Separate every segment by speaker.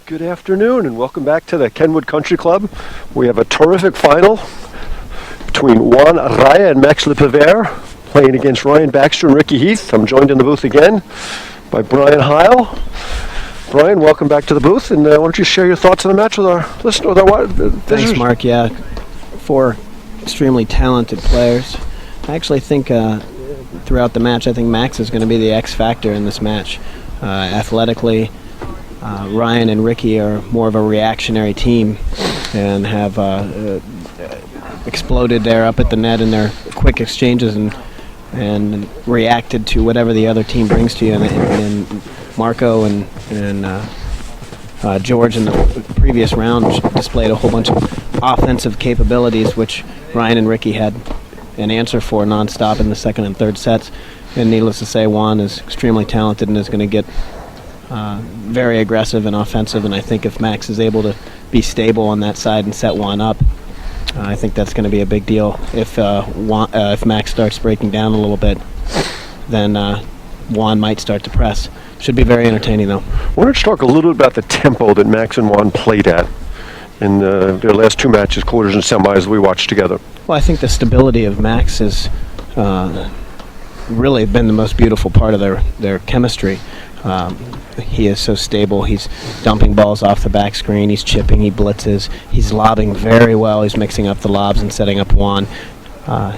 Speaker 1: Good afternoon and welcome back to the Kenwood Country Club. We have a terrific final between Juan Arraya and Max Pivert playing against Ryan Baxter and Ricky Heath. I'm joined in the booth again by Brian Heil. Brian, welcome back to the booth, and why don't you share your thoughts on the match with our listeners?
Speaker 2: Thanks, Mark. Yeah, 4 extremely talented players. I actually think throughout the match, I think Max is going to be the X factor in this match. Athletically, Ryan and Ricky are more of a reactionary team and have exploded there up at the net in their quick exchanges and reacted to whatever the other team brings to you. And Marco and George in the previous round displayed a whole bunch of offensive capabilities, which Ryan and Ricky had an answer for nonstop in the second and third sets. And needless to say, Juan is extremely talented and is going to get very aggressive and offensive, and I think if Max is able to be stable on that side and set Juan up, I think that's going to be a big deal. If Max starts breaking down a little bit, then Juan might start to press. Should be very entertaining, though.
Speaker 1: Why don't you talk a little bit about the tempo that Max and Juan played at in their last 2 matches, quarters and semis we watched together?
Speaker 2: Well, I think the stability of Max has really been the most beautiful part of their chemistry. He is so stable. He's dumping balls off the back screen. He's chipping. He blitzes. He's lobbing very well. He's mixing up the lobs and setting up Juan.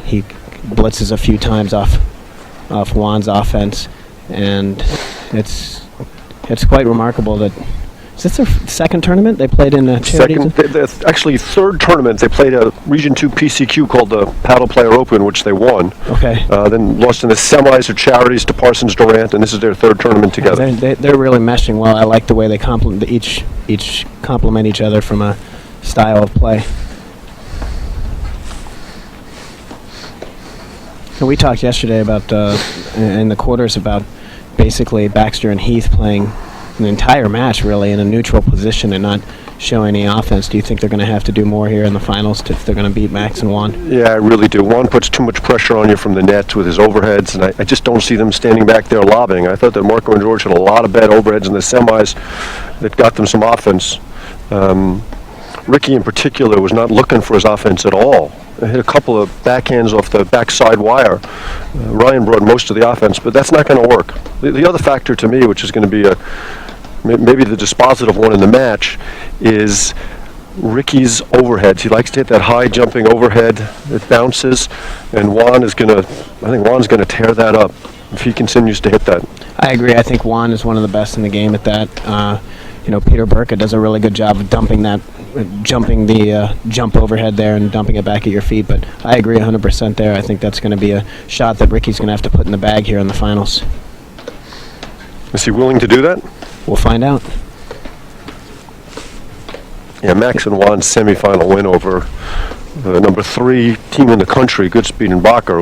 Speaker 2: He blitzes a few times off Juan's offense, and it's quite remarkable that. Is this their second tournament they played in charity?
Speaker 1: Actually, third tournament. They played a Region 2 PCQ called the Paddle Player Open, which they won.
Speaker 2: Okay.
Speaker 1: Then lost in the semis of charities to Parsons Durant, and this is their third tournament together.
Speaker 2: They're really meshing well. I like the way they complement each complement each other from a style of play. And we talked yesterday about in the quarters about basically Baxter and Heath playing an entire match really in a neutral position and not show any offense. Do you think they're going to have to do more here in the finals if they're going to beat Max and Juan?
Speaker 1: Yeah, I really do. Juan puts too much pressure on you from the nets with his overheads, and I just don't see them standing back there lobbing. I thought that Marco and George had a lot of bad overheads in the semis that got them some offense. Ricky in particular was not looking for his offense at all. He hit a couple of backhands off the backside wire. Ryan brought most of the offense, but that's not going to work. The other factor to me, which is going to be maybe the dispositive one in the match, is Ricky's overheads. He likes to hit that high jumping overhead that bounces, and Juan's going to tear that up if he continues to hit that.
Speaker 2: I agree. I think Juan is one of the best in the game at that. Peter Burka does a really good job of jumping the jump overhead there and dumping it back at your feet, but I agree 100% there. I think that's going to be a shot that Ricky's going to have to put in the bag here in the finals.
Speaker 1: Is he willing to do that?
Speaker 2: We'll find out.
Speaker 1: Yeah, Max and Juan's semifinal win over the number 3 team in the country, Goodspeed and Baxter,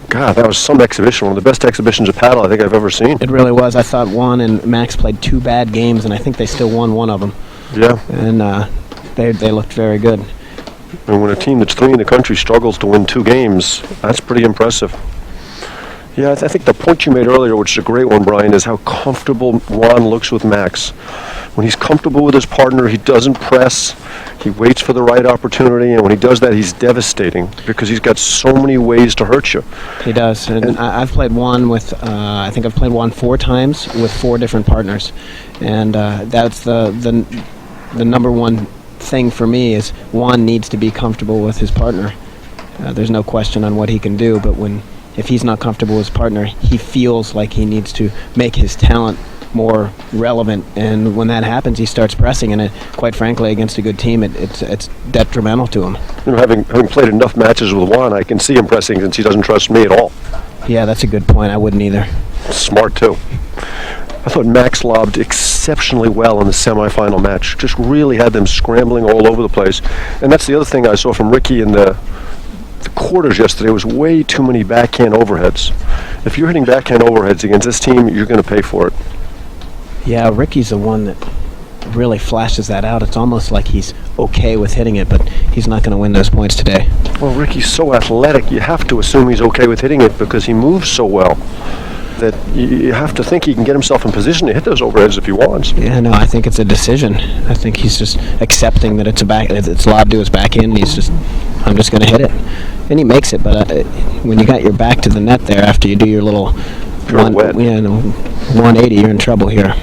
Speaker 1: that was some exhibition, one of the best exhibitions of paddle I think I've ever seen.
Speaker 2: It really was. I thought Juan and Max played 2 bad games, and I think they still won one of them.
Speaker 1: Yeah.
Speaker 2: And they looked very good.
Speaker 1: And when a team that's 3 in the country struggles to win 2 games, that's pretty impressive. Yeah, I think the point you made earlier, which is a great one, Brian, is how comfortable Juan looks with Max. When he's comfortable with his partner, he doesn't press. He waits for the right opportunity, and when he does that, he's devastating because he's got so many ways to hurt you.
Speaker 2: He does, and I've played Juan with, I think I've played Juan 4 times with 4 different partners, and that's the number one thing for me is Juan needs to be comfortable with his partner. There's no question on what he can do, but if he's not comfortable with his partner, he feels like he needs to make his talent more relevant, and when that happens, he starts pressing, and quite frankly, against a good team, it's detrimental to him.
Speaker 1: Having played enough matches with Juan, I can see him pressing since he doesn't trust me at all.
Speaker 2: Yeah, that's a good point. I wouldn't either.
Speaker 1: Smart, too. I thought Max lobbed exceptionally well in the semifinal match. Just really had them scrambling all over the place. And that's the other thing I saw from Ricky in the quarters yesterday was way too many backhand overheads. If you're hitting backhand overheads against this team, you're going to pay for it.
Speaker 2: Yeah, Ricky's the one that really flashes that out. It's almost like he's okay with hitting it, but he's not going to win those points today.
Speaker 1: Well, Ricky's so athletic, you have to assume he's okay with hitting it because he moves so well. that you have to think he can get himself in position to hit those overheads if he wants.
Speaker 2: Yeah, no, I think it's a decision. I think he's just accepting that it's lobbed to his backhand. I'm just going to hit it, and he makes it. But when you got your back to the net there after you do your little 180, you're in trouble here.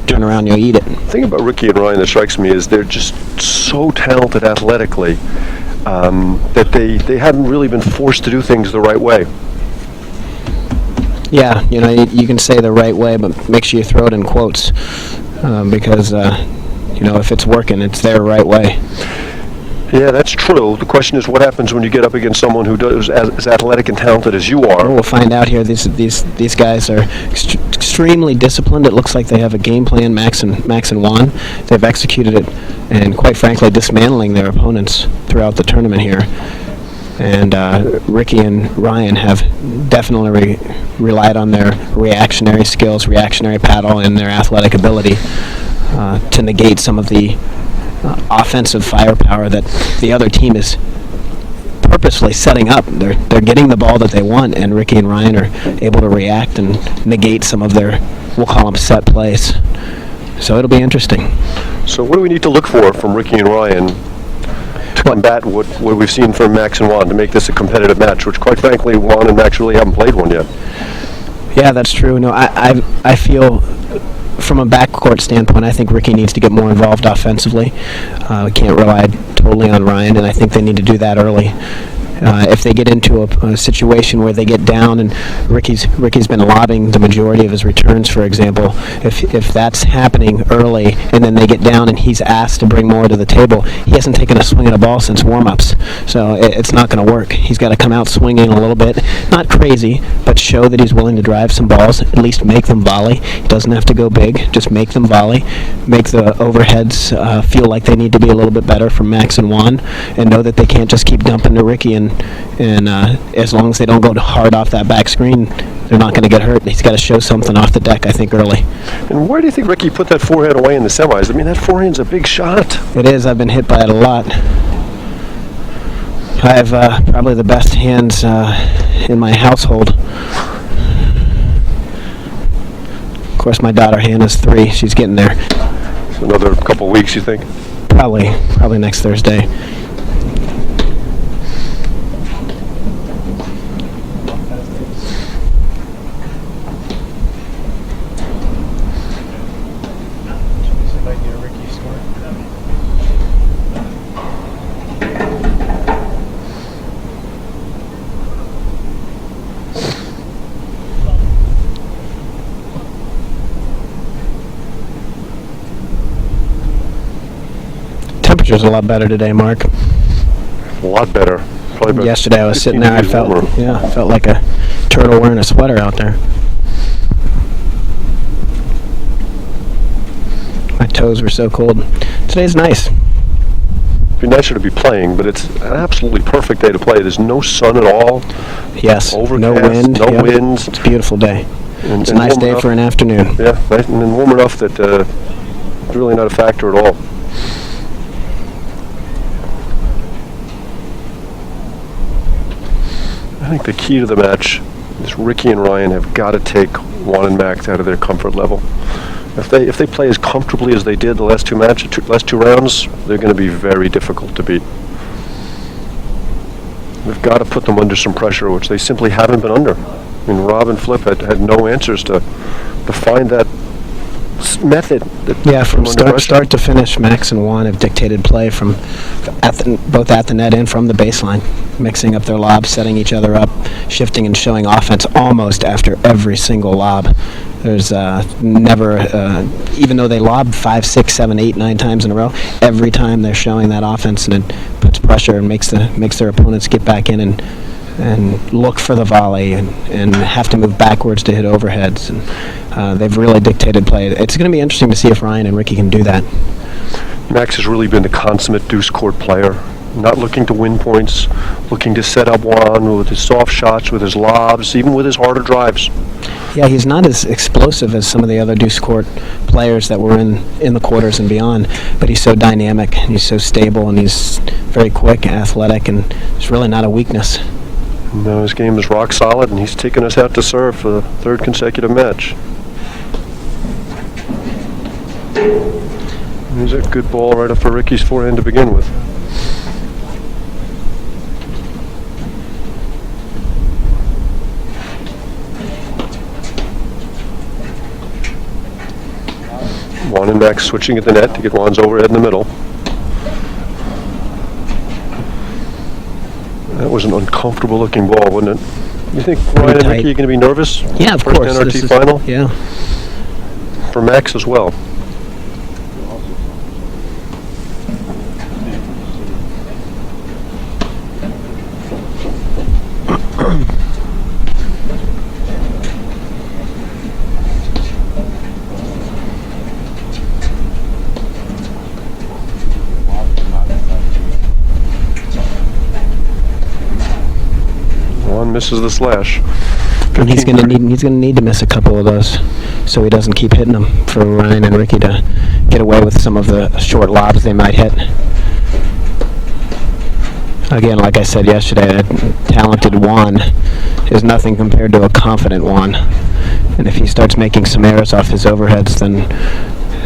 Speaker 2: Turn around, you'll eat it.
Speaker 1: The thing about Ricky and Ryan that strikes me is they're just so talented athletically that they haven't really been forced to do things the right way.
Speaker 2: Yeah, you can say the right way, but make sure you throw it in quotes because, if it's working, it's their right way.
Speaker 1: Yeah, that's true. The question is what happens when you get up against someone who is as athletic and talented as you are.
Speaker 2: We'll find out here. These guys are extremely disciplined. It looks like they have a game plan, Max and Juan. They've executed it, and quite frankly, dismantling their opponents throughout the tournament here. And Ricky and Ryan have definitely relied on their reactionary skills, reactionary paddle, and their athletic ability to negate some of the offensive firepower that the other team is purposely setting up. They're getting the ball that they want, and Ricky and Ryan are able to react and negate some of their, we'll call them set plays. So it'll be interesting.
Speaker 1: So what do we need to look for from Ricky and Ryan to combat what we've seen from Max and Juan to make this a competitive match, which quite frankly Juan and Max really haven't played one yet?
Speaker 2: Yeah, that's true. No, I feel from a backcourt standpoint, I think Ricky needs to get more involved offensively. We can't rely totally on Ryan, and I think they need to do that early. If they get into a situation where they get down, and Ricky's been lobbing the majority of his returns, for example, if that's happening early and then they get down and he's asked to bring more to the table, he hasn't taken a swing at a ball since warm-ups, so it's not going to work. He's got to come out swinging a little bit, not crazy, but show that he's willing to drive some balls, at least make them volley. He doesn't have to go big, just make them volley, make the overheads feel like they need to be a little bit better from Max and Juan, and know that they can't just keep dumping to Ricky, and as long as they don't go hard off that back screen, they're not going to get hurt. He's got to show something off the deck, I think, early.
Speaker 1: And where do you think Ricky put that forehand away in the semis? I mean, that forehand's a big shot.
Speaker 2: It is. I've been hit by it a lot. I have probably the best hands in my household. Of course, my daughter Hannah's 3. She's getting there.
Speaker 1: So another couple weeks, you think?
Speaker 2: Probably next Thursday. Temperature's a lot better today, Mark.
Speaker 1: A lot better. Probably better.
Speaker 2: Yesterday I was sitting there, I felt like a turtle wearing a sweater out there. My toes were so cold. Today's nice.
Speaker 1: It'd be nicer to be playing, but it's an absolutely perfect day to play. There's no sun at all.
Speaker 2: Yes,
Speaker 1: Overcast,
Speaker 2: no wind.
Speaker 1: No winds.
Speaker 2: It's a beautiful day.
Speaker 1: And,
Speaker 2: it's a nice day for an afternoon.
Speaker 1: Yeah, nice and warm enough that it's really not a factor at all. I think the key to the match is Ricky and Ryan have got to take Juan and Max out of their comfort level. If they play as comfortably as they did the last two rounds, they're going to be very difficult to beat. We've got to put them under some pressure, which they simply haven't been under. I mean, Rob and Flip had no answers to find that method.
Speaker 2: From start to finish, Max and Juan have dictated play from both at the net and from the baseline, mixing up their lobs, setting each other up, shifting and showing offense almost after every single lob. There's never, even though they lob 5, 6, 7, 8, 9 times in a row, every time they're showing that offense, and it puts pressure and makes their opponents get back in and look for the volley and have to move backwards to hit overheads. And they've really dictated play. It's going to be interesting to see if Ryan and Ricky can do that.
Speaker 1: Max has really been the consummate deuce court player, not looking to win points, looking to set up Juan with his soft shots, with his lobs, even with his harder drives.
Speaker 2: Yeah, he's not as explosive as some of the other deuce court players that were in the quarters and beyond, but he's so dynamic, and he's so stable, and he's very quick, athletic, and there's really not a weakness.
Speaker 1: Now his game is rock solid, and he's taken us out to serve for the third consecutive match. Here's a good ball right up for Ricky's forehand to begin with. Juan and Max switching at the net to get Juan's overhead in the middle. That was an uncomfortable looking ball, wasn't it? You think Ryan and Ricky are going to be nervous?
Speaker 2: Yeah, of
Speaker 1: First
Speaker 2: course.
Speaker 1: NRT final?
Speaker 2: Yeah.
Speaker 1: For Max as well. Juan misses the slash.
Speaker 2: And he's going to need to miss a couple of those, so he doesn't keep hitting them for Ryan and Ricky to get away with some of the short lobs they might hit. Again, like I said yesterday, a talented Juan is nothing compared to a confident Juan. And if he starts making some errors off his overheads, then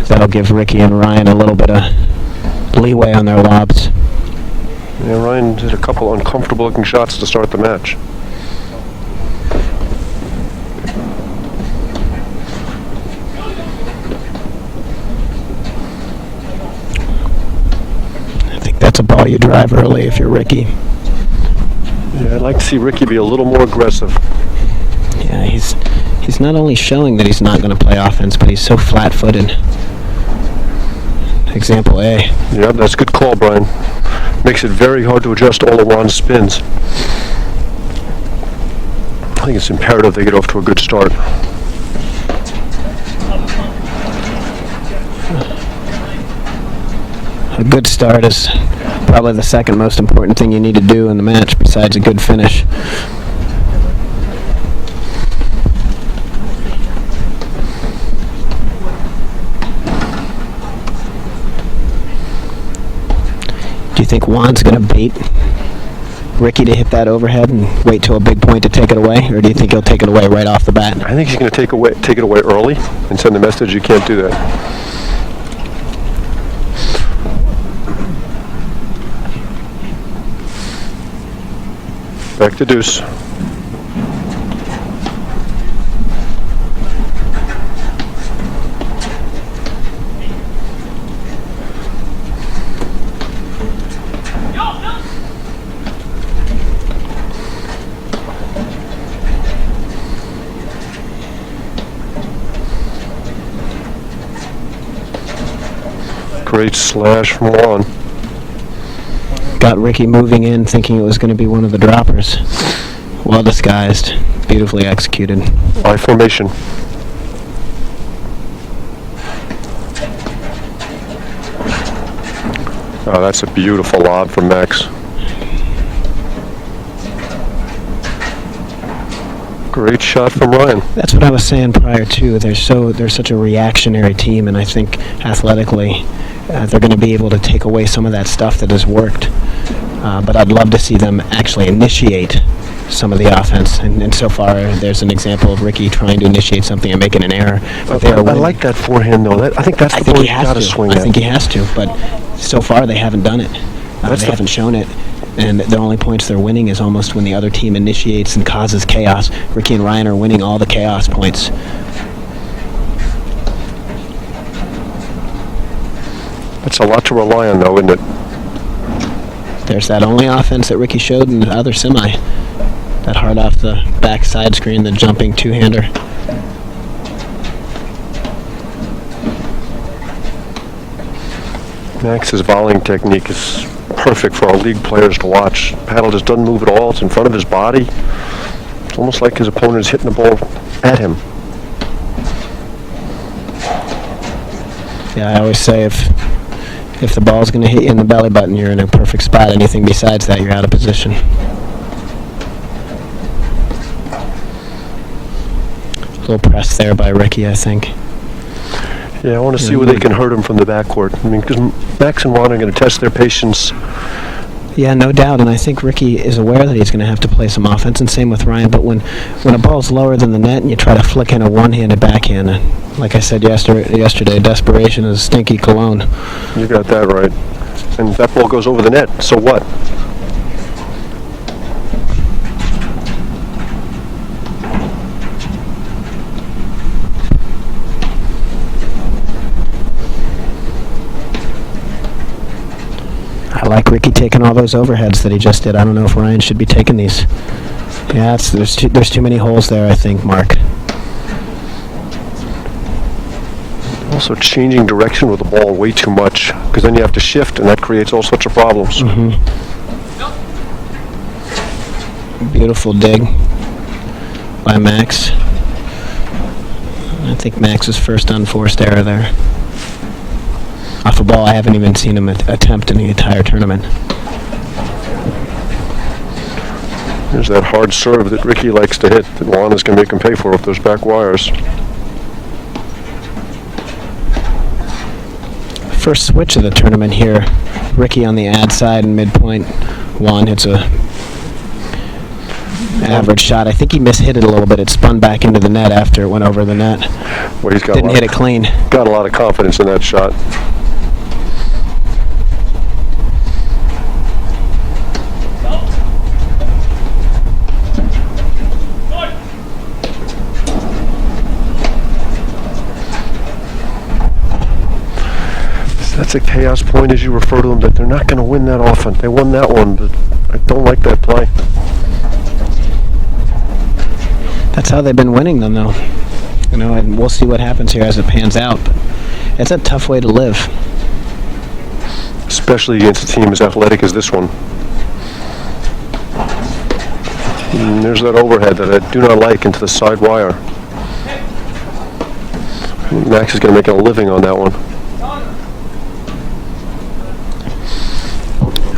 Speaker 2: that'll give Ricky and Ryan a little bit of leeway on their lobs.
Speaker 1: Yeah, Ryan did a couple uncomfortable looking shots to start the match.
Speaker 2: That's a ball you drive early if you're Ricky.
Speaker 1: Yeah, I'd like to see Ricky be a little more aggressive.
Speaker 2: Yeah, he's not only showing that he's not going to play offense, but he's so flat-footed. Example A.
Speaker 1: Yeah, that's a good call, Brian. Makes it very hard to adjust all of Juan's spins. I think it's imperative they get off to a good start.
Speaker 2: A good start is probably the second most important thing you need to do in the match besides a good finish. Do you think Juan's going to bait Ricky to hit that overhead and wait till a big point to take it away, or do you think he'll take it away right off the bat?
Speaker 1: I think he's going to take it away early and send the message you can't do that. Back to deuce. Great slash from Juan.
Speaker 2: Got Ricky moving in, thinking it was going to be one of the droppers. Well disguised, beautifully executed.
Speaker 1: I formation. Oh, that's a beautiful lob from Max. Great shot from Ryan.
Speaker 2: That's what I was saying prior to. They're such a reactionary team, and I think athletically they're going to be able to take away some of that stuff that has worked. But I'd love to see them actually initiate some of the offense. And so far, there's an example of Ricky trying to initiate something and making an error. But
Speaker 1: I like that forehand, though. I think that's the ball you got to swing at.
Speaker 2: I think he has to, but so far they haven't done it. They haven't shown it. And the only points they're winning is almost when the other team initiates and causes chaos. Ricky and Ryan are winning all the chaos points.
Speaker 1: That's a lot to rely on, though, isn't it?
Speaker 2: There's that only offense that Ricky showed in the other semi. That hard off the back side screen, the jumping two-hander.
Speaker 1: Max's volleying technique is perfect for our league players to watch. Paddle just doesn't move at all. It's in front of his body. It's almost like his opponent is hitting the ball at him.
Speaker 2: Yeah, I always say if the ball's going to hit you in the belly button, you're in a perfect spot. Anything besides that, you're out of position. A little press there by Ricky, I think.
Speaker 1: Yeah, I want to see where they can hurt him from the backcourt. I mean, because Max and Juan are going to test their patience
Speaker 2: Yeah, no doubt, and I think Ricky is aware that he's going to have to play some offense, and same with Ryan. But when a ball's lower than the net and you try to flick in a one-handed backhand, like I said yesterday, desperation is stinky cologne.
Speaker 1: You got that right. And that ball goes over the net, so what?
Speaker 2: I like Ricky taking all those overheads that he just did. I don't know if Ryan should be taking these. Yeah, there's too many holes there, I think, Mark.
Speaker 1: Also changing direction with the ball way too much, because then you have to shift, and that creates all sorts of problems.
Speaker 2: Beautiful dig by Max. I think Max's first unforced error there. Off a ball I haven't even seen him attempt in the entire tournament.
Speaker 1: There's that hard serve that Ricky likes to hit that Juan is going to make him pay for with those back wires.
Speaker 2: First switch of the tournament here. Ricky on the ad side and midpoint. Juan hits a average shot. I think he mishit it a little bit. It spun back into the net after it went over the net.
Speaker 1: Well, he's got
Speaker 2: Didn't hit it clean.
Speaker 1: Got a lot of confidence in that shot. That's a chaos point, as you refer to them, that they're not going to win that often. They won that one, but I don't like that play.
Speaker 2: That's how they've been winning them, though. And we'll see what happens here as it pans out. But it's a tough way to live.
Speaker 1: Especially against a team as athletic as this one. And there's that overhead that I do not like into the side wire. Max is going to make a living on that one.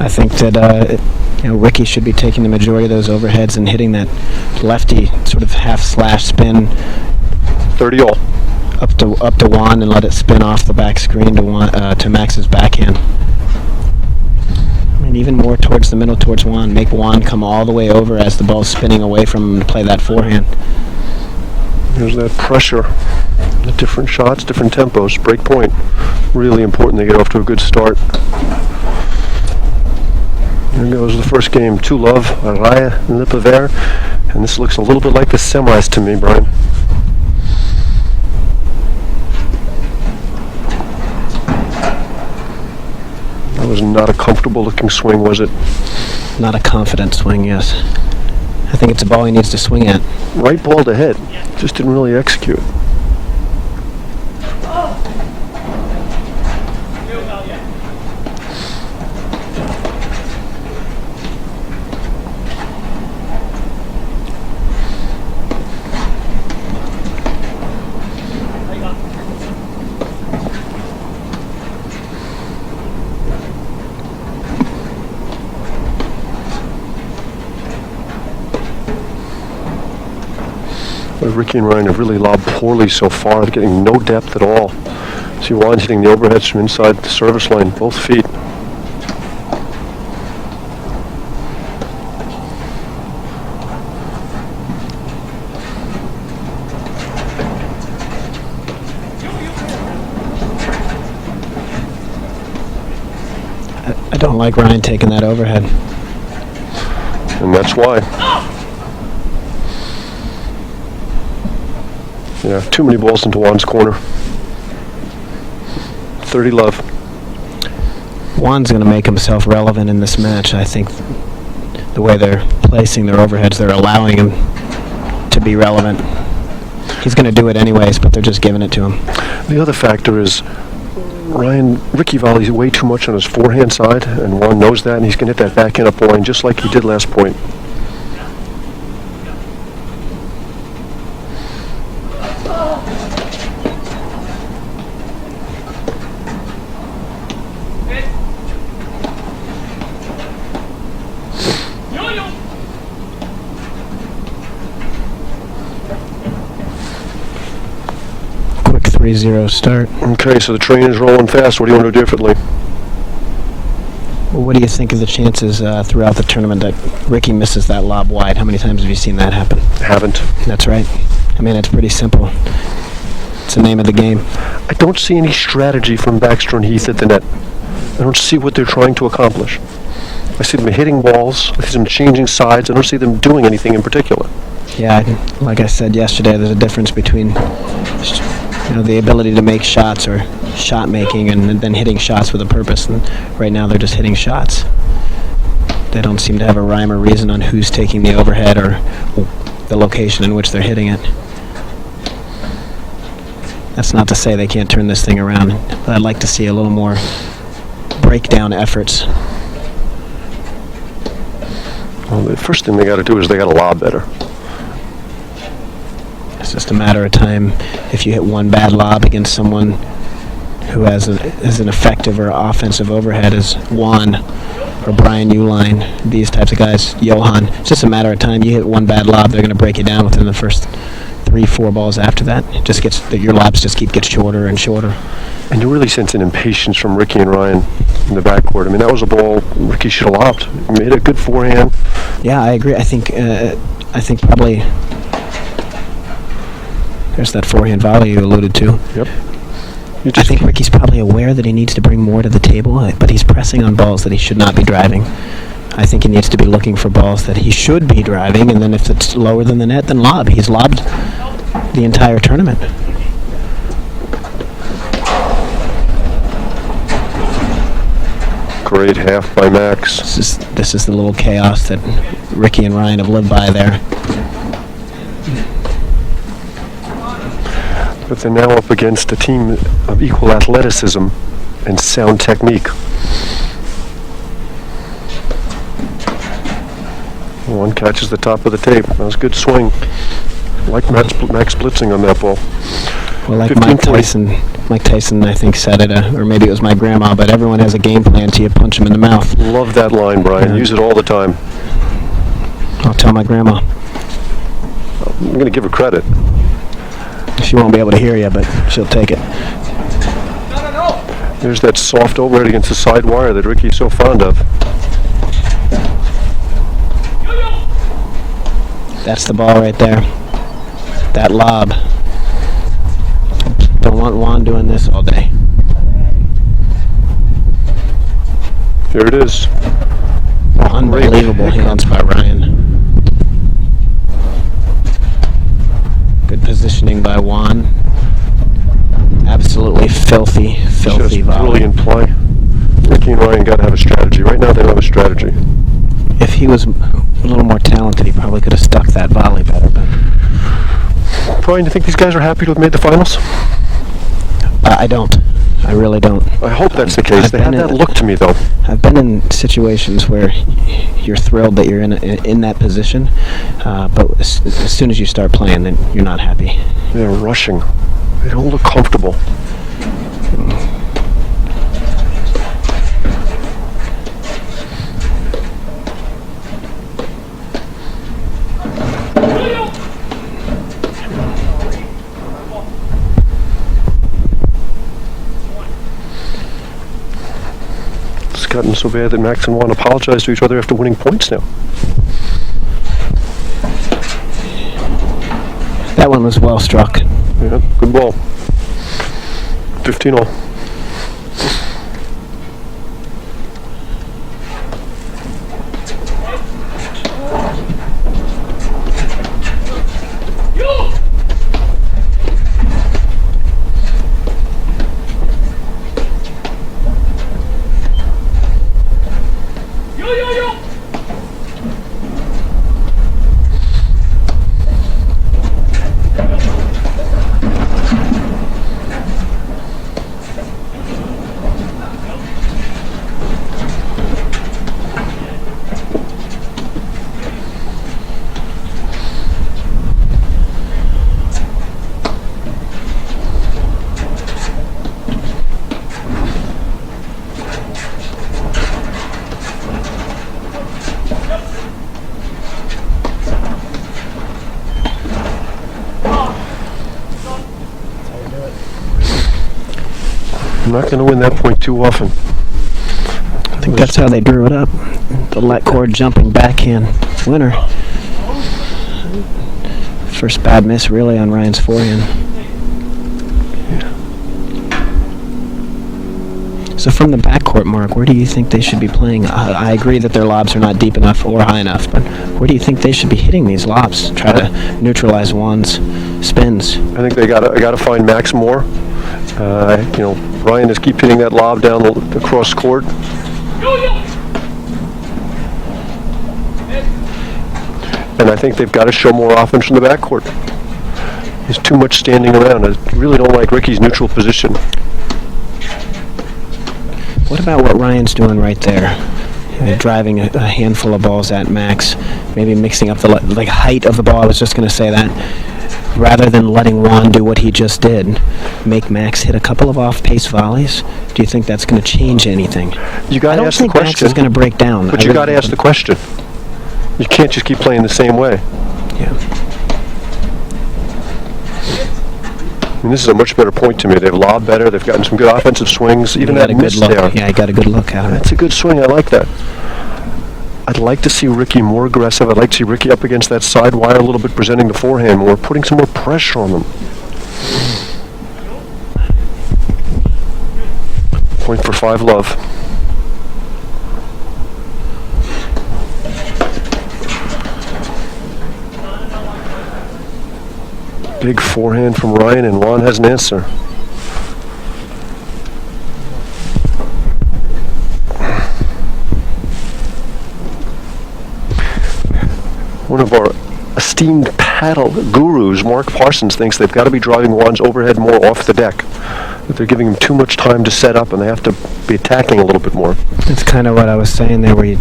Speaker 2: I think that Ricky should be taking the majority of those overheads and hitting that lefty sort of half slash spin
Speaker 1: 30 all
Speaker 2: up to Juan and let it spin off the back screen to Max's backhand. And even more towards the middle, towards Juan. Make Juan come all the way over as the ball's spinning away from him to play that forehand.
Speaker 1: There's that pressure. The different shots, different tempos. Break point. Really important to get off to a good start. Here goes the first game. 2-love, Arraya and Pivert. And this looks a little bit like the semis to me, Brian. That was not a comfortable looking swing, was it?
Speaker 2: Not a confident swing, yes. I think it's a ball he needs to swing at.
Speaker 1: Right ball to hit. Just didn't really execute. But Ricky and Ryan have really lobbed poorly so far. They're getting no depth at all. See Juan's hitting the overheads from inside the service line, both feet.
Speaker 2: I don't like Ryan taking that overhead.
Speaker 1: And that's why. Yeah, too many balls into Juan's corner. 30-love.
Speaker 2: Juan's going to make himself relevant in this match. I think the way they're placing their overheads, they're allowing him to be relevant. He's going to do it anyways, but they're just giving it to him.
Speaker 1: The other factor is Ricky volleys way too much on his forehand side, and Juan knows that, and he's going to hit that backhand up the line just like he did last point.
Speaker 2: Quick 3-0 start.
Speaker 1: Okay, so the train is rolling fast. What do you want to do differently?
Speaker 2: Well, what do you think of the chances throughout the tournament that Ricky misses that lob wide? How many times have you seen that happen?
Speaker 1: Haven't.
Speaker 2: That's right. I mean, it's pretty simple. It's the name of the game.
Speaker 1: I don't see any strategy from Baxter and Heath at the net. I don't see what they're trying to accomplish. I see them hitting balls. I see them changing sides. I don't see them doing anything in particular.
Speaker 2: Yeah, like I said yesterday, there's a difference between the ability to make shots or shot making and then hitting shots with a purpose. And right now they're just hitting shots. They don't seem to have a rhyme or reason on who's taking the overhead or the location in which they're hitting it. That's not to say they can't turn this thing around, but I'd like to see a little more breakdown efforts.
Speaker 1: Well, the first thing they got to do is they got to lob better.
Speaker 2: It's just a matter of time. If you hit one bad lob against someone who has an effective or offensive overhead as Juan or Brian Uline, these types of guys, Johan, it's just a matter of time. You hit one bad lob, they're going to break you down within the first 3-4 balls after that. It just gets your lobs just get shorter and shorter.
Speaker 1: And you really sense an impatience from Ricky and Ryan in the backcourt. I mean, that was a ball Ricky should have lobbed. He made a good forehand.
Speaker 2: Yeah, I agree. I think probably there's that forehand volley you alluded to.
Speaker 1: Yep.
Speaker 2: I think Ricky's probably aware that he needs to bring more to the table, but he's pressing on balls that he should not be driving. I think he needs to be looking for balls that he should be driving, and then if it's lower than the net, then lob. He's lobbed the entire tournament.
Speaker 1: Great half by Max.
Speaker 2: This is the little chaos that Ricky and Ryan have lived by there.
Speaker 1: But they're now up against a team of equal athleticism and sound technique. One catches the top of the tape. That was a good swing. Like Max blitzing on that ball.
Speaker 2: Well, like Mike Tyson, I think, said it, or maybe it was my grandma, but everyone has a game plan till you punch him in the mouth.
Speaker 1: Love that line, Brian.
Speaker 2: Yeah.
Speaker 1: Use it all the time.
Speaker 2: I'll tell my grandma.
Speaker 1: I'm going to give her credit.
Speaker 2: She won't be able to hear you, but she'll take it.
Speaker 1: There's that soft overhead against the side wire that Ricky's so fond of.
Speaker 2: That's the ball right there. That lob. Don't want Juan doing this all day.
Speaker 1: Here it is.
Speaker 2: Unbelievable hands by Ryan. Good positioning by Juan. Absolutely filthy
Speaker 1: Just
Speaker 2: volley.
Speaker 1: brilliant play. Ricky and Ryan got to have a strategy. Right now they don't have a strategy.
Speaker 2: If he was a little more talented, he probably could have stuck that volley better. But
Speaker 1: Brian, do you think these guys are happy to have made the finals?
Speaker 2: I don't. I really don't.
Speaker 1: I hope that's the case. They had that look to me, though.
Speaker 2: I've been in situations where you're thrilled that you're in that position, but as soon as you start playing, then you're not happy.
Speaker 1: They're rushing. They don't look comfortable. It's gotten so bad that Max and Juan apologize to each other after winning points now.
Speaker 2: That one was well struck.
Speaker 1: Yeah, good ball. 15-all. I'm not going to win that point too often.
Speaker 2: I think think that's how they drew it up. The let cord jumping backhand winner. First bad miss really on Ryan's forehand. So from the backcourt, Mark, where do you think they should be playing? I agree that their lobs are not deep enough or high enough, but where do you think they should be hitting these lobs? Try to neutralize Juan's spins.
Speaker 1: I think they gotta find Max more. Ryan just keep hitting that lob down the cross court. And I think they've got to show more offense from the backcourt. There's too much standing around. I really don't like Ricky's neutral position.
Speaker 2: What about what Ryan's doing right there? Driving a handful of balls at Max, maybe mixing up the height of the ball. I was just going to say that. Rather than letting Juan do what he just did, make Max hit a couple of off-pace volleys. Do you think that's going to change anything?
Speaker 1: You got to ask the question.
Speaker 2: I don't think Max is going to break down.
Speaker 1: But you got to ask the question. You can't just keep playing the same way.
Speaker 2: Yeah.
Speaker 1: I mean, this is a much better point to me. They've lobbed better. They've gotten some good offensive swings. Even that miss there.
Speaker 2: Yeah, he got a good look at it.
Speaker 1: That's a good swing. I like that. I'd like to see Ricky more aggressive. I'd like to see Ricky up against that side wire a little bit, presenting the forehand more, putting some more pressure on them. Point for 5 love. Big forehand from Ryan, and Juan has an answer. One of our esteemed paddle gurus, Mark Parsons, thinks they've got to be driving Juan's overhead more off the deck. That they're giving him too much time to set up, and they have to be attacking a little bit more.
Speaker 2: That's kind of what I was saying there, where you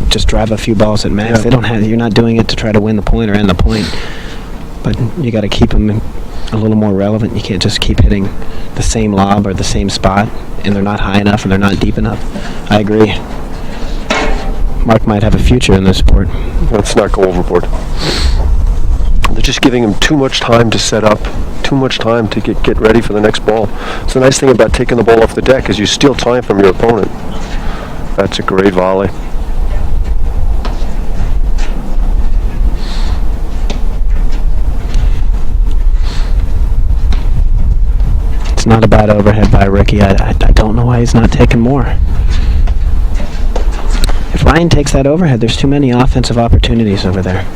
Speaker 2: just drive a few balls at Max. Yeah. You're not doing it to try to win the point or end the point. But you got to keep them a little more relevant. You can't just keep hitting the same lob or the same spot, and they're not high enough and they're not deep enough. I agree. Mark might have a future in this sport.
Speaker 1: Let's not go overboard. They're just giving him too much time to set up, too much time to get ready for the next ball. It's the nice thing about taking the ball off the deck is you steal time from your opponent. That's a great volley.
Speaker 2: It's not a bad overhead by Ricky. I don't know why he's not taking more. If Ryan takes that overhead, there's too many offensive opportunities over there.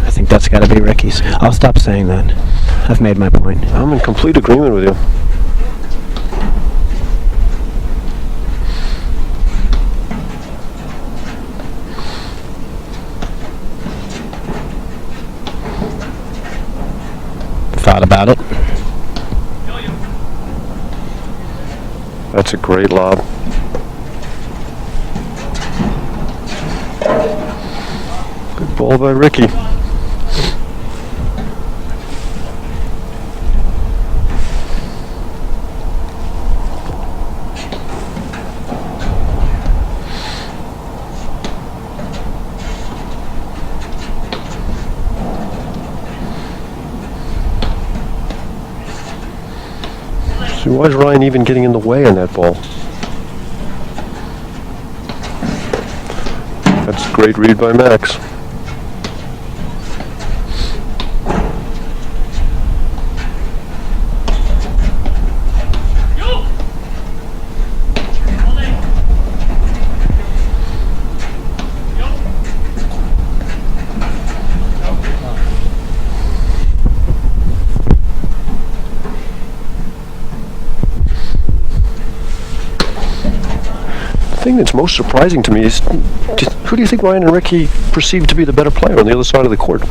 Speaker 2: I think that's got to be Ricky's. I'll stop saying that. I've made my point.
Speaker 1: I'm in complete agreement with you.
Speaker 2: Thought about it.
Speaker 1: That's a great lob. Good ball by Ricky. So why is Ryan even getting in the way on that ball? That's a great read by Max. The thing that's most surprising to me is, who do you think Ryan and Ricky perceive to be the better player on the other side of the court?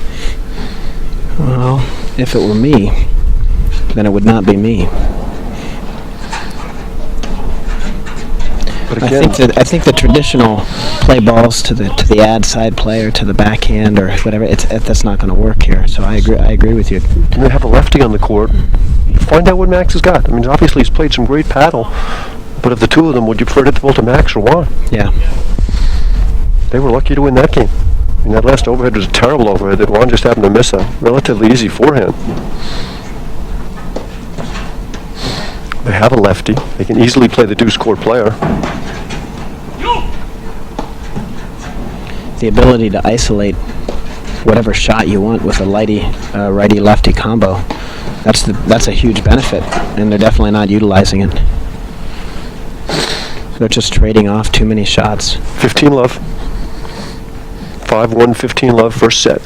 Speaker 2: Well, if it were me, then it would not be me.
Speaker 1: But again,
Speaker 2: I think the traditional play balls to the ad side player, to the backhand or whatever, that's not going to work here. So I agree with you.
Speaker 1: They have a lefty on the court. Find out what Max has got. I mean, obviously he's played some great paddle. But of the two of them, would you prefer to hit the ball to Max or Juan?
Speaker 2: Yeah.
Speaker 1: They were lucky to win that game. I mean, that last overhead was a terrible overhead that Juan just happened to miss a relatively easy forehand. They have a lefty. They can easily play the deuce court player.
Speaker 2: The ability to isolate whatever shot you want with a righty-lefty combo, that's a huge benefit, and they're definitely not utilizing it. They're just trading off too many shots.
Speaker 1: 15 love. 5-1, 15 love, first set.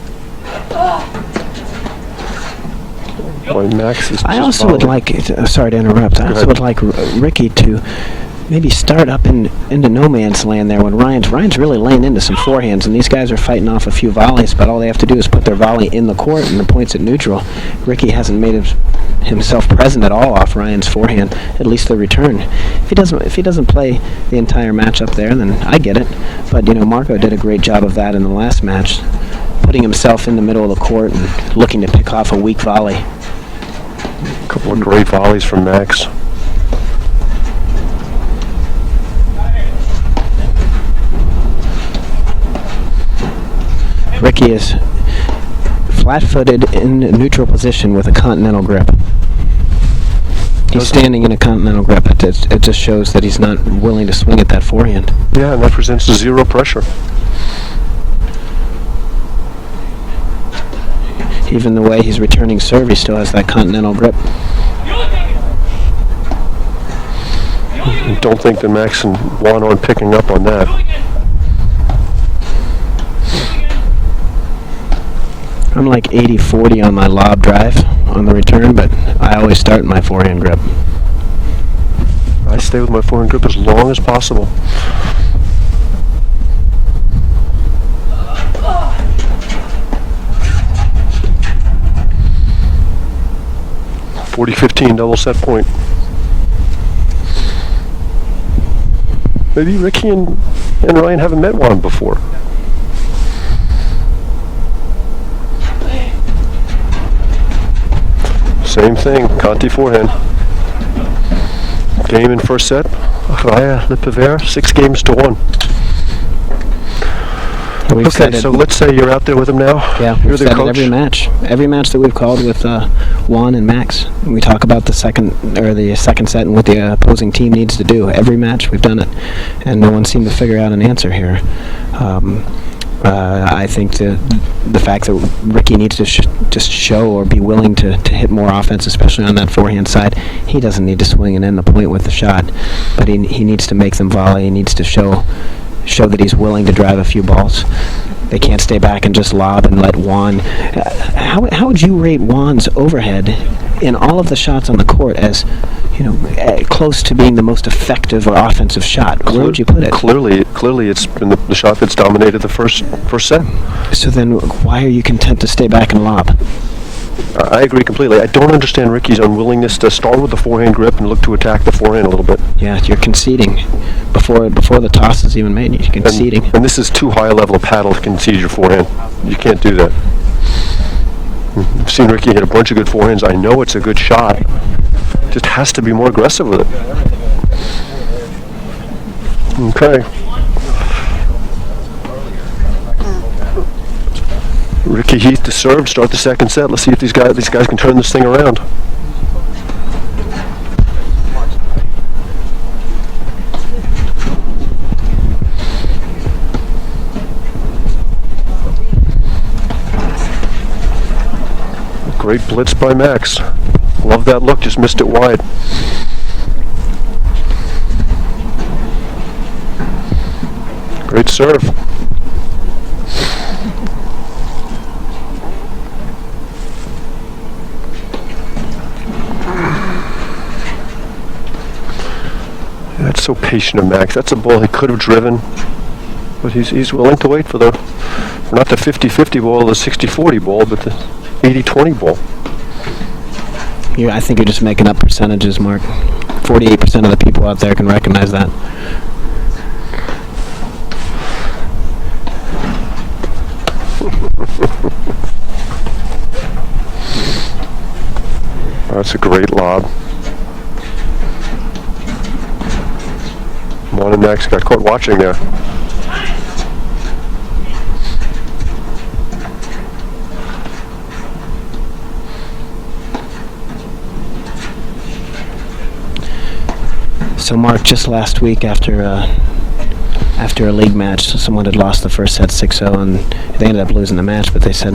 Speaker 1: Boy, Max is
Speaker 2: I also would like, sorry to interrupt, I also would like Ricky to maybe start up into no man's land there when Ryan's really laying into some forehands, and these guys are fighting off a few volleys, but all they have to do is put their volley in the court and the point's at neutral. Ricky hasn't made himself present at all off Ryan's forehand, at least the return. If he doesn't play the entire match up there, then I get it. But Marco did a great job of that in the last match, putting himself in the middle of the court and looking to pick off a weak volley.
Speaker 1: A couple of great volleys from Max.
Speaker 2: Ricky is flat-footed in a neutral position with a continental grip. He's standing in a continental grip. It just shows that he's not willing to swing at that forehand.
Speaker 1: Yeah, and that presents zero pressure.
Speaker 2: Even the way he's returning serve, he still has that continental grip.
Speaker 1: I don't think that Max and Juan aren't picking up on that.
Speaker 2: I'm like 80-40 on my lob drive on the return, but I always start in my forehand grip.
Speaker 1: I stay with my forehand grip as long as possible. .40-15 double set point. Maybe Ricky and Ryan haven't met Juan before. Same thing, Conti forehand. Game in first set. Arraya, Pivert, 6-1. Okay, so let's say you're out there with him now.
Speaker 2: Yeah,
Speaker 1: you're
Speaker 2: we've
Speaker 1: the
Speaker 2: said
Speaker 1: coach.
Speaker 2: it every match that we've called with Juan and Max. We talk about the second set and what the opposing team needs to do. Every match we've done it, and no one seemed to figure out an answer here. I think the fact that Ricky needs to just show or be willing to hit more offense, especially on that forehand side. He doesn't need to swing and end the point with the shot, but he needs to make them volley. He needs to show that he's willing to drive a few balls. They can't stay back and just lob and let Juan. How would you rate Juan's overhead in all of the shots on the court as, close to being the most effective or offensive shot? Where would you put it?
Speaker 1: Clearly, it's been the shot that's dominated the first set.
Speaker 2: So then, why are you content to stay back and lob?
Speaker 1: I agree completely. I don't understand Ricky's unwillingness to start with the forehand grip and look to attack the forehand a little bit.
Speaker 2: Yeah, you're conceding before the toss is even made. You're conceding.
Speaker 1: And this is too high a level of paddle to concede your forehand. You can't do that. I've seen Ricky hit a bunch of good forehands. I know it's a good shot. Just has to be more aggressive with it. Okay. Ricky Heath to serve, start the second set. Let's see if these guys can turn this thing around. Great blitz by Max. Love that look, just missed it wide. Great serve. That's so patient of Max. That's a ball he could have driven, but he's willing to wait for not the 50-50 ball, the 60-40 ball, but the 80-20 ball.
Speaker 2: I think you're just making up percentages, Mark. 48% of the people out there can recognize that.
Speaker 1: That's a great lob. Juan and Max got caught watching there.
Speaker 2: So, Mark, just last week after a league match, someone had lost the first set 6-0, and they ended up losing the match, but they said,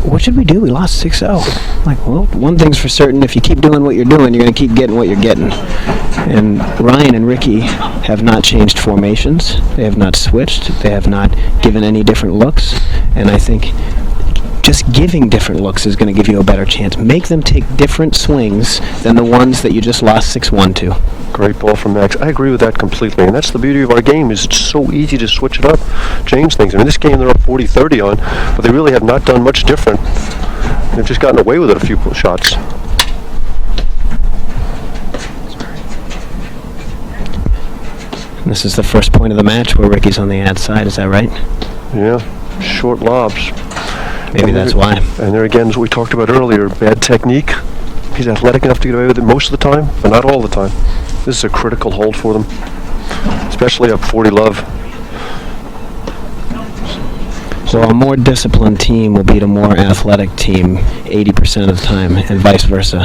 Speaker 2: what should we do? We lost 6-0. I'm like, well, one thing's for certain, if you keep doing what you're doing, you're going to keep getting what you're getting. And Ryan and Ricky have not changed formations. They have not switched. They have not given any different looks. And I think just giving different looks is going to give you a better chance. Make them take different swings than the ones that you just lost 6-1 to.
Speaker 1: Great ball from Max. I agree with that completely, and that's the beauty of our game, is it's so easy to switch it up, change things. I mean, this game they're up 40-30 on, but they really have not done much different. They've just gotten away with it a few shots.
Speaker 2: And this is the first point of the match where Ricky's on the ad side, is that right?
Speaker 1: Yeah, short lobs.
Speaker 2: Maybe that's why.
Speaker 1: And there again is what we talked about earlier, bad technique. He's athletic enough to get away with it most of the time, but not all the time. This is a critical hold for them, especially up 40 love.
Speaker 2: So a more disciplined team will beat a more athletic team 80% of the time, and vice versa.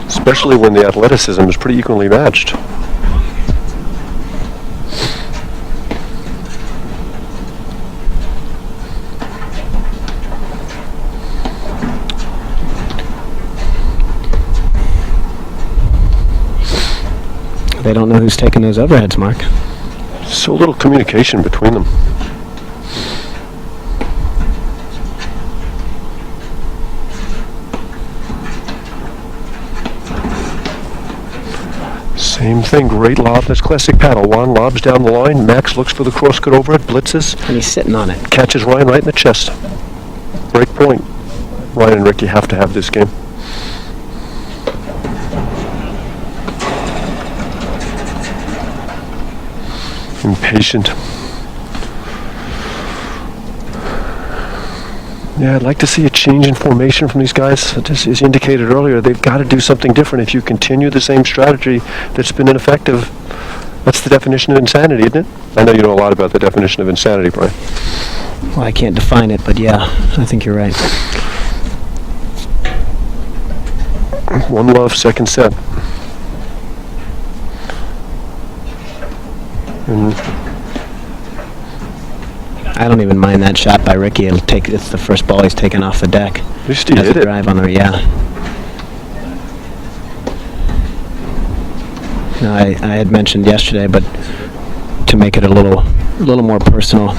Speaker 1: Especially when the athleticism is pretty equally matched.
Speaker 2: They don't know who's taking those overheads, Mark.
Speaker 1: So little communication between them. Same thing, great lob. That's classic paddle. Juan lobs down the line. Max looks for the cross-cut overhead, blitzes.
Speaker 2: And he's sitting on it.
Speaker 1: Catches Ryan right in the chest. Break point. Ryan and Ricky have to have this game. Impatient. Yeah, I'd like to see a change in formation from these guys. Just as indicated earlier, they've got to do something different. If you continue the same strategy that's been ineffective, that's the definition of insanity, isn't it? I know you know a lot about the definition of insanity, Brian.
Speaker 2: Well, I can't define it, but yeah, I think you're right.
Speaker 1: 1-love, second set. And
Speaker 2: I don't even mind that shot by Ricky. It's the first ball he's taken off the deck.
Speaker 1: at least he
Speaker 2: Has
Speaker 1: hit
Speaker 2: a
Speaker 1: it.
Speaker 2: drive on the, yeah. No, I had mentioned yesterday, but to make it a little more personal,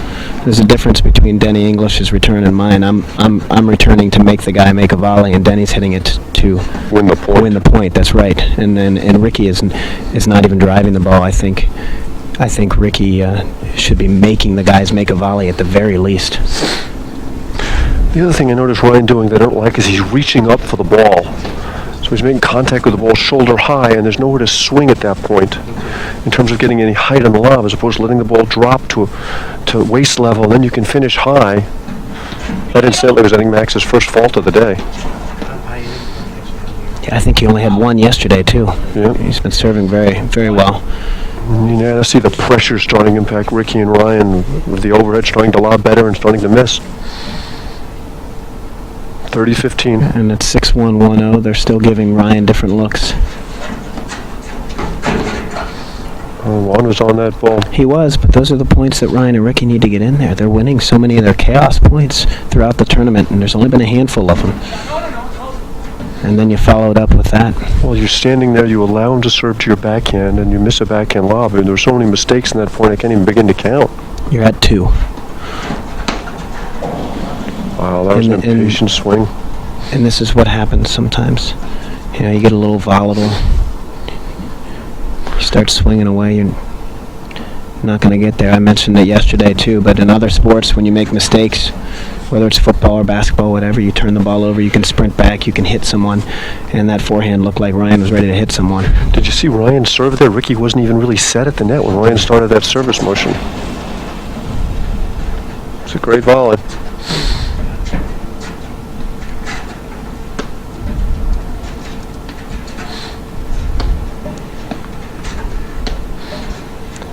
Speaker 2: there's a difference between Denny English's return and mine. I'm returning to make the guy make a volley, and Denny's hitting it to
Speaker 1: Win the point.
Speaker 2: Win the point. That's right. And Ricky is not even driving the ball. I think Ricky should be making the guys make a volley at the very least.
Speaker 1: The other thing I noticed Ryan doing that I don't like is he's reaching up for the ball. So he's making contact with the ball shoulder high, and there's nowhere to swing at that point in terms of getting any height on the lob, as opposed to letting the ball drop to waist level, and then you can finish high. That incidentally was, I think, Max's first fault of the day.
Speaker 2: Yeah, I think he only had one yesterday, too.
Speaker 1: Yeah.
Speaker 2: He's been serving very, very well.
Speaker 1: Yeah, I see the pressure starting to impact Ricky and Ryan with the overhead starting to lob better and starting to miss. 30-15.
Speaker 2: And it's 6-1-1-0. They're still giving Ryan different looks.
Speaker 1: Juan was on that ball.
Speaker 2: He was, but those are the points that Ryan and Ricky need to get in there. They're winning so many of their chaos points throughout the tournament, and there's only been a handful of them. And then you follow it up with that.
Speaker 1: Well, you're standing there, you allow him to serve to your backhand, and you miss a backhand lob. I mean, there were so many mistakes in that point, I can't even begin to count.
Speaker 2: You're at 2.
Speaker 1: Wow, that was an impatient swing.
Speaker 2: And this is what happens sometimes. You know, you get a little volatile. You start swinging away, you're not going to get there. I mentioned it yesterday too, but in other sports, when you make mistakes, whether it's football or basketball, whatever, you turn the ball over, you can sprint back, you can hit someone, and that forehand looked like Ryan was ready to hit someone.
Speaker 1: Did you see Ryan serve there? Ricky wasn't even really set at the net when Ryan started that service motion. It's a great volley.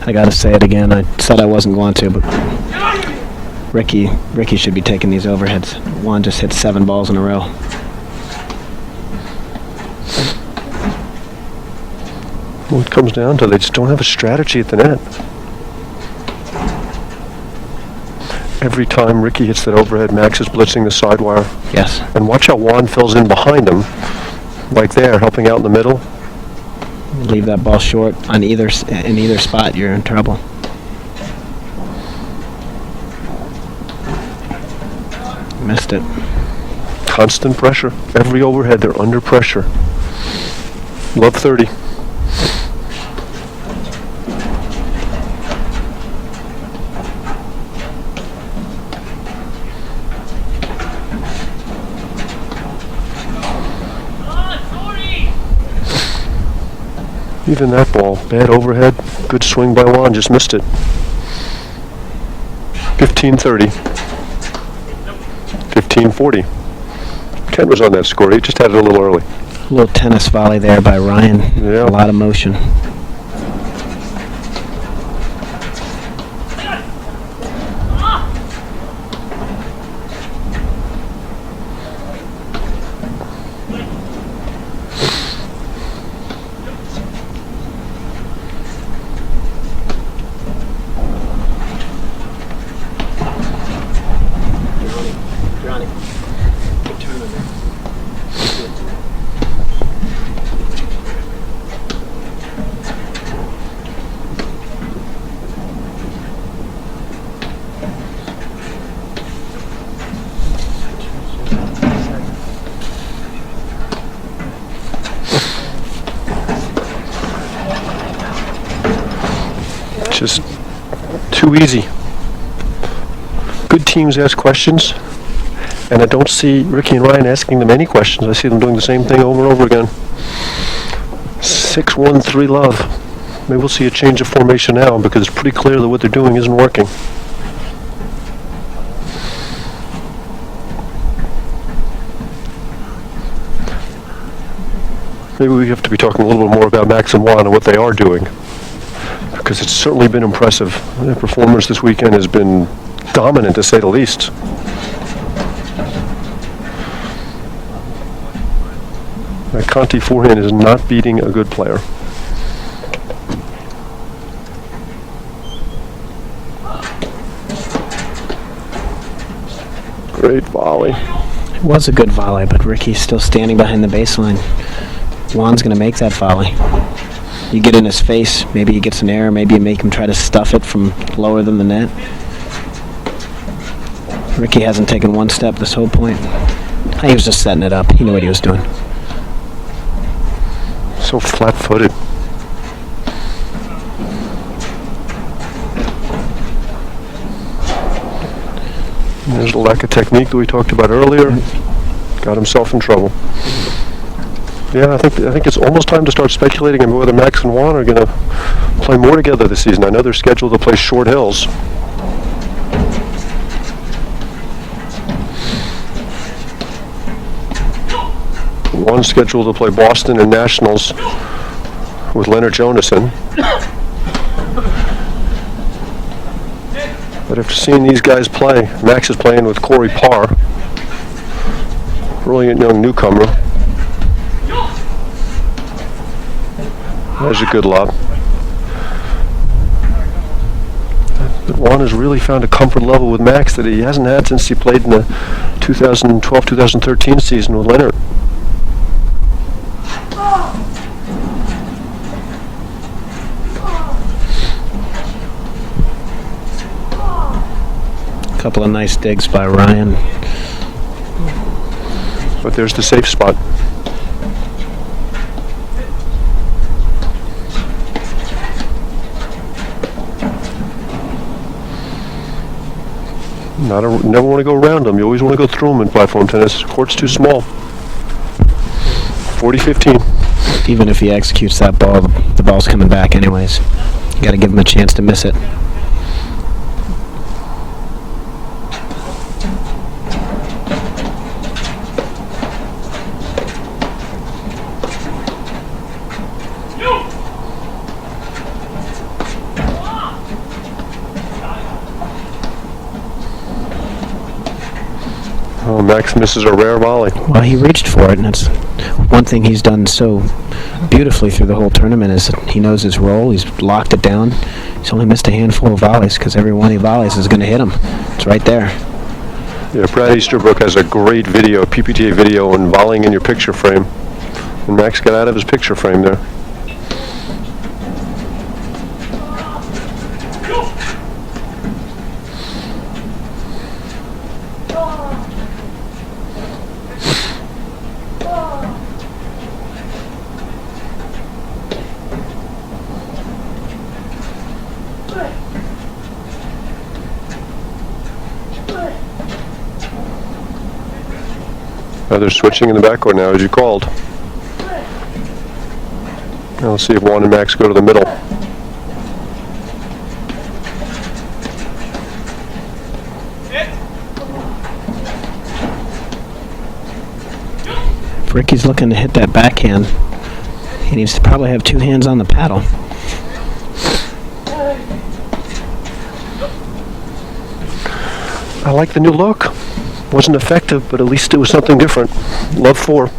Speaker 2: I got to say it again. I said I wasn't going to, but Ricky should be taking these overheads. Juan just hit 7 balls in a row.
Speaker 1: Well, it comes down to they just don't have a strategy at the net. Every time Ricky hits that overhead, Max is blitzing the sidewire.
Speaker 2: Yes.
Speaker 1: And watch how Juan fills in behind him, like there, helping out in the middle.
Speaker 2: Leave that ball short in either spot, you're in trouble. Missed it.
Speaker 1: Constant pressure. Every overhead, they're under pressure. Love 30. Even that ball, bad overhead, good swing by Juan, just missed it. 15-30. 15-40. Kent was on that score. He just had it a little early.
Speaker 2: A little tennis volley there by Ryan.
Speaker 1: Yeah.
Speaker 2: A lot of motion.
Speaker 1: Just too easy. Good teams ask questions, and I don't see Ricky and Ryan asking them any questions. I see them doing the same thing over and over again. 6-1-3 love. Maybe we'll see a change of formation now because it's pretty clear that what they're doing isn't working. Maybe we have to be talking a little bit more about Max and Juan and what they are doing, because it's certainly been impressive. Their performance this weekend has been dominant, to say the least. That Conti forehand is not beating a good player. Great volley.
Speaker 2: It was a good volley, but Ricky's still standing behind the baseline. Juan's going to make that volley. You get in his face, maybe he gets an error, maybe you make him try to stuff it from lower than the net. Ricky hasn't taken one step this whole point. He was just setting it up. He knew what he was doing.
Speaker 1: So flat-footed. And there's the lack of technique that we talked about earlier. Got himself in trouble. Yeah, I think it's almost time to start speculating on whether Max and Juan are going to play more together this season. I know they're scheduled to play Short Hills. Juan's scheduled to play Boston and Nationals with Leonard Jonassen. But after seeing these guys play, Max is playing with Corey Parr, brilliant young newcomer. There's a good lob. But Juan has really found a comfort level with Max that he hasn't had since he played in the 2012-2013 season with Leonard.
Speaker 2: A couple of nice digs by Ryan.
Speaker 1: But there's the safe spot. Never want to go around them. You always want to go through them in platform tennis. Court's too small. 40-15.
Speaker 2: Even if he executes that ball, the ball's coming back anyways. You got to give him a chance to miss it.
Speaker 1: Oh, Max misses a rare volley.
Speaker 2: Well, he reached for it, and it's one thing he's done so beautifully through the whole tournament is that he knows his role. He's locked it down. He's only missed a handful of volleys because every one he volleys is going to hit him. It's right there.
Speaker 1: Yeah, Brad Easterbrook has a great video, PPTA video, on volleying in your picture frame. And Max got out of his picture frame there. They're switching in the backcourt now, as you called. Now let's see if Juan and Max go to the middle.
Speaker 2: If Ricky's looking to hit that backhand, he needs to probably have two hands on the paddle.
Speaker 1: I like the new look. Wasn't effective, but at least it was something different. Love 4.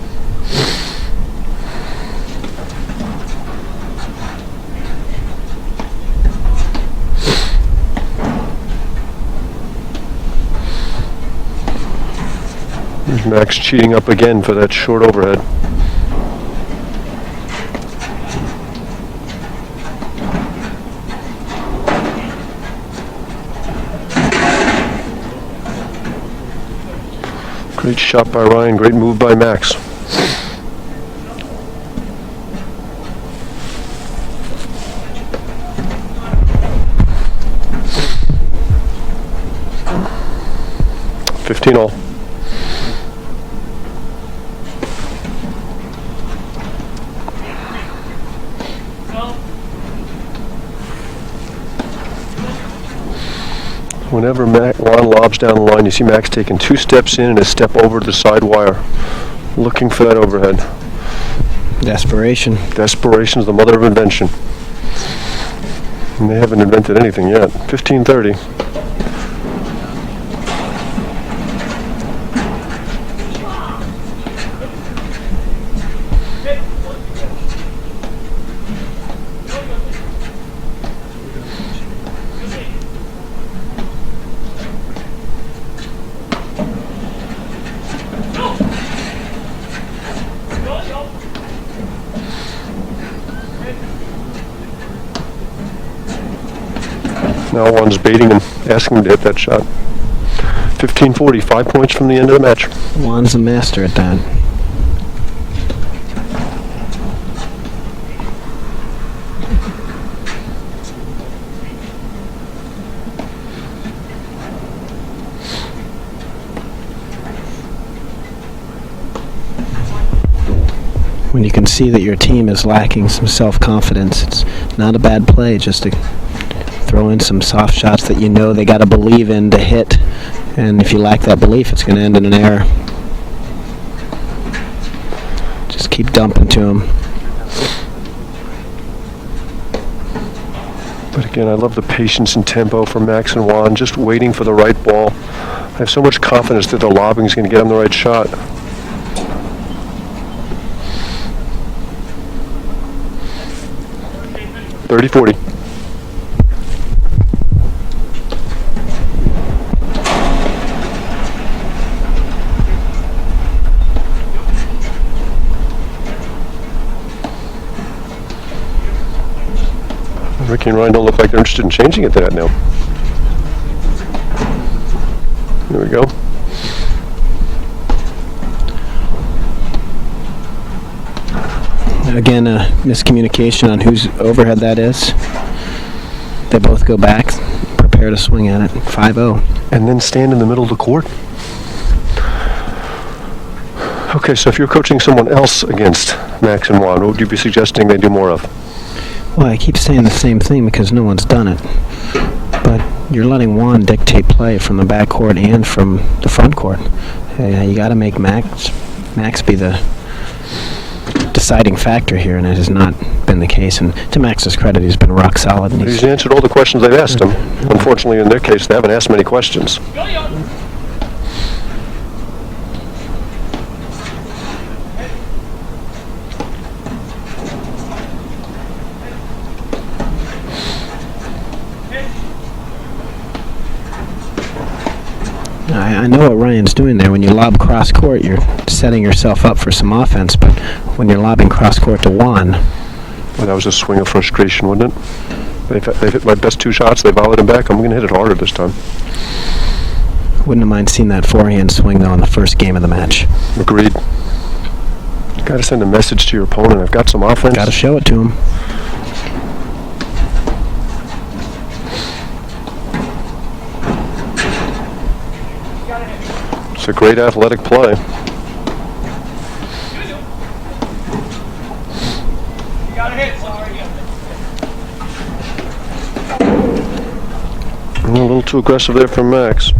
Speaker 1: There's Max cheating up again for that short overhead. Great shot by Ryan, great move by Max. $15 all. Whenever Juan lobs down the line, you see Max taking 2 steps in and a step over to the side wire, looking for that overhead.
Speaker 2: Desperation.
Speaker 1: Desperation is the mother of invention. And they haven't invented anything yet. 15-30. Now Juan's baiting him, asking him to hit that shot. 15-40, 5 points from the end of the match.
Speaker 2: Juan's a master at that. When you can see that your team is lacking some self-confidence, it's not a bad play just to throw in some soft shots that you know they got to believe in to hit, and if you lack that belief, it's going to end in an error. Just keep dumping to them.
Speaker 1: But again, I love the patience and tempo from Max and Juan, just waiting for the right ball. I have so much confidence that their lobbing is going to get them the right shot. $30-40. Ricky and Ryan don't look like they're interested in changing it to that now. There we go.
Speaker 2: Again, a miscommunication on whose overhead that is. They both go back, prepare to swing at it. 5-0.
Speaker 1: And then stand in the middle of the court. Okay, so if you're coaching someone else against Max and Juan, what would you be suggesting they do more of?
Speaker 2: Well, I keep saying the same thing because no one's done it. But you're letting Juan dictate play from the backcourt and from the front court. You got to make Max be the deciding factor here, and it has not been the case. And to Max's credit, he's been rock solid. And
Speaker 1: he's answered all the questions they've asked him. Unfortunately, in their case, they haven't asked many questions.
Speaker 2: I know what Ryan's doing there. When you lob cross court, you're setting yourself up for some offense. But when you're lobbing cross court to Juan,
Speaker 1: Well, that was a swing of frustration, wasn't it? They've hit my best 2 shots. They volleyed them back. I'm going to hit it harder this time.
Speaker 2: wouldn't have mind seeing that forehand swing though in the first game of the match.
Speaker 1: Agreed. Got to send a message to your opponent. I've got some offense.
Speaker 2: Got to show it to him.
Speaker 1: It's a great athletic play. A little too aggressive there from Max.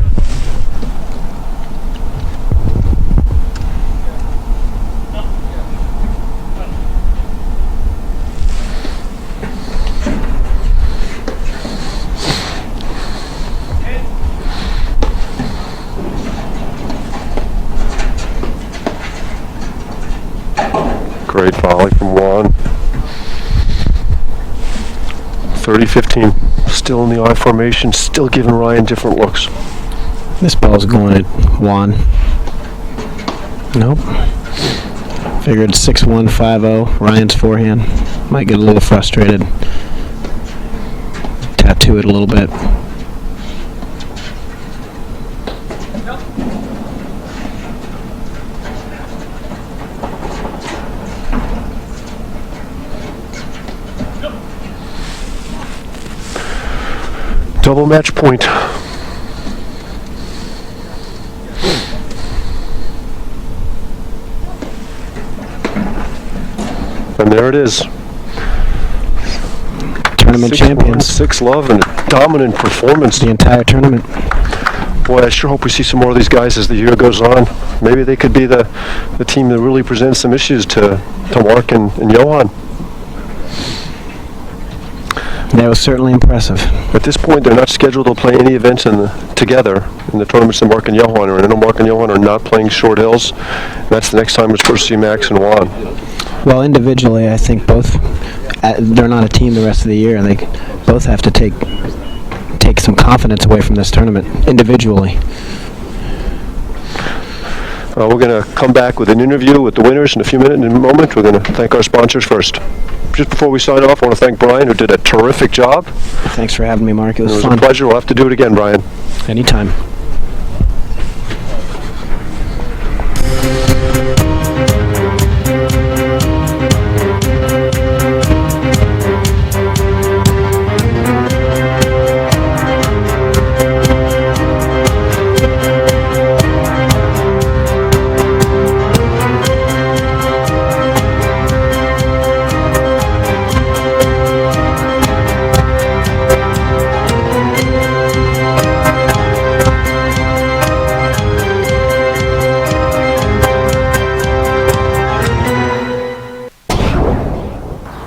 Speaker 1: Great volley from Juan. 30-15. Still in the I formation, still giving Ryan different looks.
Speaker 2: This ball's going at Juan. Nope. Figured 6-1, 5-0. Ryan's forehand. Might get a little frustrated. Tattoo it a little bit.
Speaker 1: Double match point. And there it is.
Speaker 2: Tournament champions.
Speaker 1: 6-love and a dominant performance.
Speaker 2: The entire tournament.
Speaker 1: Boy, I sure hope we see some more of these guys as the year goes on. Maybe they could be the team that really presents some issues to Mark and Johan.
Speaker 2: That was certainly impressive.
Speaker 1: At this point, they're not scheduled to play any events together in the tournaments that Mark and Johan are in. I know Mark and Johan are not playing Short Hills. That's the next time we're supposed to see Max and Juan.
Speaker 2: Well, individually, I think both, they're not a team the rest of the year, and they both have to take some confidence away from this tournament, individually.
Speaker 1: We're going to come back with an interview with the winners in a moment. We're going to thank our sponsors first. Just before we sign off, I want to thank Brian, who did a terrific job.
Speaker 2: Thanks for having me, Mark. It was
Speaker 1: fun.
Speaker 2: fun.
Speaker 1: A pleasure. We'll have to do it again, Brian.
Speaker 2: Anytime.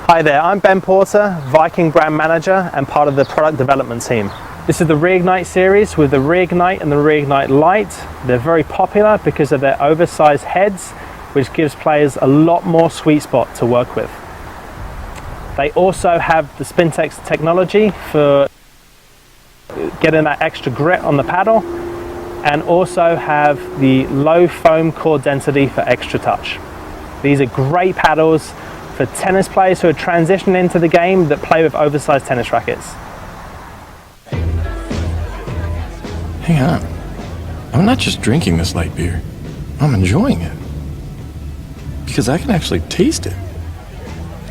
Speaker 3: Hi there, I'm Ben Porter, Viking brand manager and part of the product development team. This is the Reignite series with the Reignite and the Reignite Lite. They're very popular because of their oversized heads, which gives players a lot more sweet spot to work with. They also have the Spintex technology for getting that extra grit on the paddle, and also have the low foam core density for extra touch. These are great paddles for tennis players who are transitioning into the game that play with oversized tennis rackets.
Speaker 4: Hang on. I'm not just drinking this light beer. I'm enjoying it. Because I can actually taste it.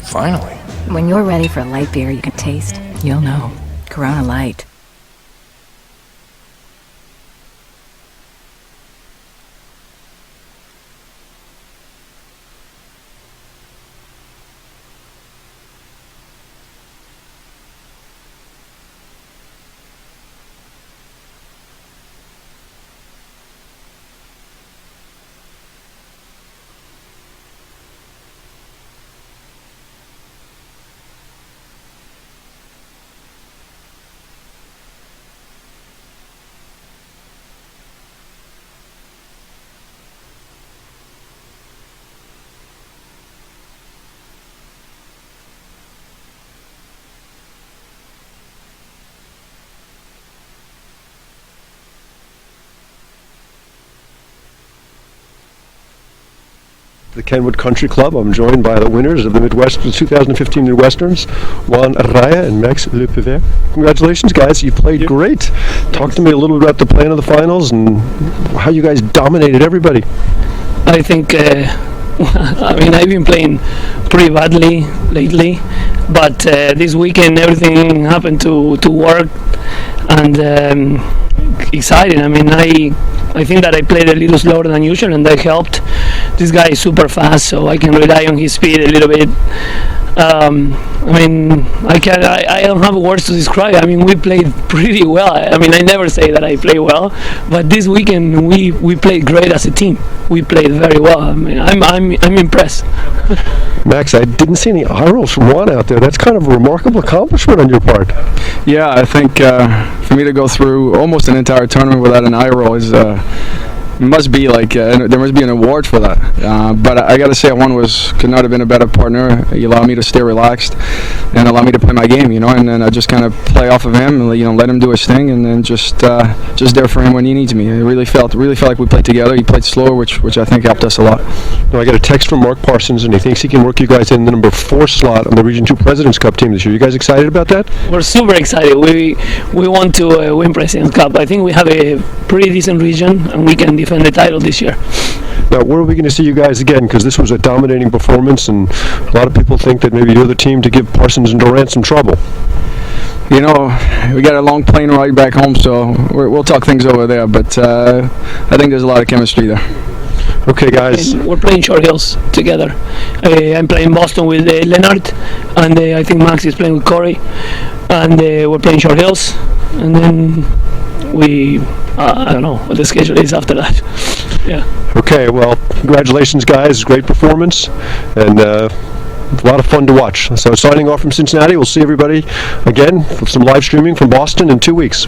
Speaker 4: Finally.
Speaker 5: When you're ready for a light beer you can taste, you'll know. Corona Light.
Speaker 1: The Kenwood Country Club. I'm joined by the winners of the 2015 Midwesterns, Juan Arraya and Max Pivert. Congratulations, guys. You played great. Talk to me a little bit about the plan of the finals and how you guys dominated everybody.
Speaker 6: I think, I've been playing pretty badly lately, but this weekend everything happened to work, and exciting. I think that I played a little slower than usual, and that helped. This guy is super fast, so I can rely on his speed a little bit. I don't have words to describe. We played pretty well. I never say that I play well, but this weekend we played great as a team. We played very well. I'm impressed.
Speaker 1: Max, I didn't see any eye rolls from Juan out there. That's kind of a remarkable accomplishment on your part.
Speaker 7: Yeah, I think for me to go through almost an entire tournament without an eye roll is must be like there must be an award for that. But I got to say, Juan could not have been a better partner. He allowed me to stay relaxed and allow me to play my game, and then I just kind of play off of him and let him do his thing, and then just there for him when he needs me. It really felt like we played together. He played slower, which I think helped us a lot.
Speaker 1: Now, I got a text from Mark Parsons, and he thinks he can work you guys in the number 4 slot on the Region 2 President's Cup team this year. You guys excited about that?
Speaker 6: We're super excited. We want to win President's Cup. I think we have a pretty decent region, and we can defend the title this year.
Speaker 1: Now, where are we going to see you guys again? Because this was a dominating performance, and a lot of people think that maybe you're the team to give Parsons and Durant some trouble.
Speaker 7: We got a long plane ride back home, so we'll talk things over there, but I think there's a lot of chemistry there.
Speaker 1: Okay, guys.
Speaker 6: And we're playing Short Hills together. I'm playing Boston with Leonard, and I think Max is playing with Corey, and we're playing Short Hills, and then I don't know what the schedule is after that. Yeah.
Speaker 1: Okay, well, congratulations, guys. Great performance, and a lot of fun to watch. So signing off from Cincinnati, we'll see everybody again with some live streaming from Boston in 2 weeks.